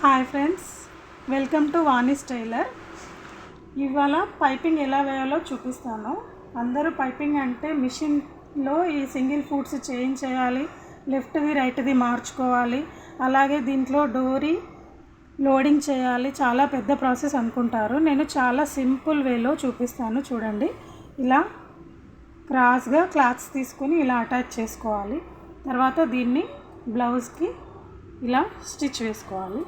Hi friends, welcome to Vani's tailor. ఇవాళ piping ఎలా వేయాలో చూపిస్తాను. అందరూ పైపింగ్ అంటే మిషన్లో ఈ సింగిల్ ఫుట్స్ చేంజ్ చేయాలి, లెఫ్ట్ది రైట్ది మార్చుకోవాలి, అలాగే దీంట్లో డోరీ లోడింగ్ చేయాలి, చాలా పెద్ద ప్రాసెస్ అనుకుంటారు. నేను చాలా సింపుల్ వేలో చూపిస్తాను. చూడండి, ఇలా క్రాస్గా క్లాత్స్ తీసుకొని ఇలా అటాచ్ చేసుకోవాలి. తర్వాత దీన్ని బ్లౌజ్కి ఇలా స్టిచ్ వేసుకోవాలి.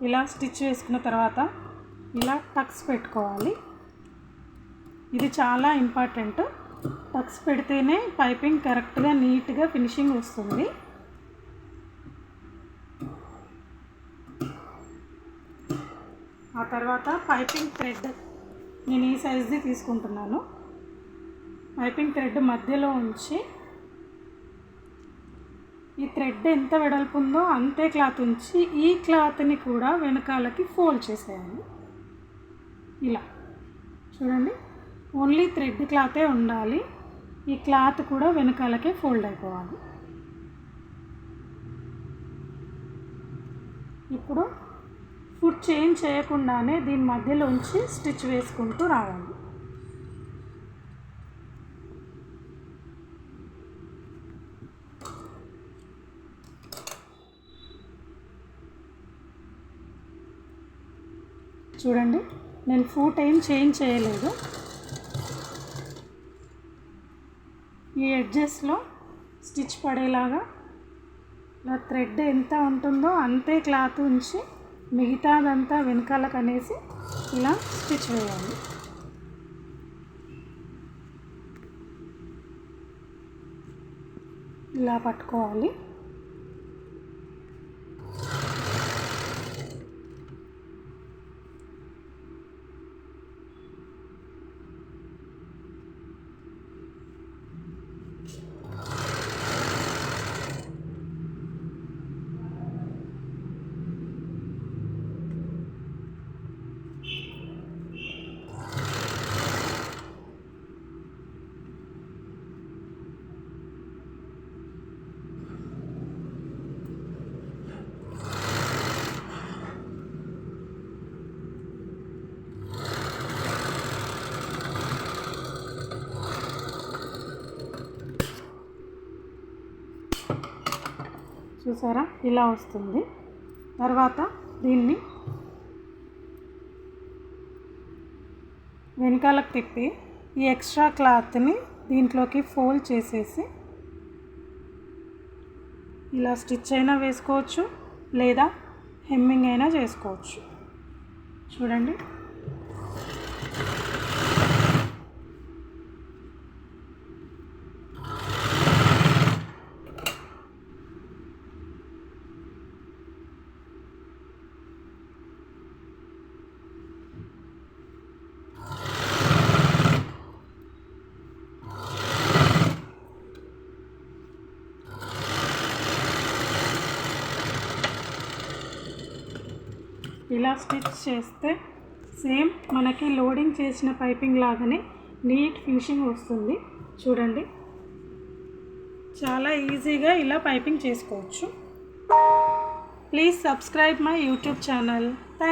ఇలా స్టిచ్ వేసుకున్న తర్వాత ఇలా టక్స్ పెట్టుకోవాలి. ఇది చాలా ఇంపార్టెంట్. టక్స్ పెడితేనే పైపింగ్ కరెక్ట్గా నీట్గా ఫినిషింగ్ వస్తుంది. ఆ తర్వాత పైపింగ్ థ్రెడ్ నేను ఈ సైజ్ది తీసుకుంటున్నాను. పైపింగ్ థ్రెడ్ మధ్యలో ఉంచి ఈ థ్రెడ్ ఎంత వెడల్పు ఉందో అంతే క్లాత్ ఉంచి ఈ క్లాత్ని కూడా వెనకాలకి ఫోల్డ్ చేసేయాలి. ఇలా చూడండి, ఓన్లీ థ్రెడ్ క్లాతే ఉండాలి. ఈ క్లాత్ కూడా వెనకాలకే ఫోల్డ్ అయిపోవాలి. ఇప్పుడు ఫుట్ చేంజ్ చేయకుండానే దీని మధ్యలో ఉంచి స్టిచ్ వేసుకుంటూ రావాలి. చూడండి, నేను ఫుట్ ఏం చేంజ్ చేయలేదు. ఈ ఎడ్జెస్లో స్టిచ్ పడేలాగా ఇలా థ్రెడ్ ఎంత ఉంటుందో అంతే క్లాత్ ఉంచి మిగతాదంతా వెనకాలకు అనేసి ఇలా స్టిచ్ వేయాలి. ఇలా పట్టుకోవాలి. చూసారా, ఇలా వస్తుంది. తర్వాత దీన్ని వెనకాలకు తిప్పి ఈ ఎక్స్ట్రా క్లాత్ని దీంట్లోకి ఫోల్డ్ చేసేసి ఇలా స్టిచ్ అయినా వేసుకోవచ్చు, లేదా హెమ్మింగ్ అయినా చేసుకోవచ్చు. చూడండి, ఇలా స్టిచ్ చేస్తే సేమ్ మనకి లోడింగ్ చేసిన పైపింగ్ లాగానే నీట్ ఫినిషింగ్ వస్తుంది. చూడండి, చాలా ఈజీగా ఇలా పైపింగ్ చేసుకోవచ్చు. Please subscribe my YouTube channel.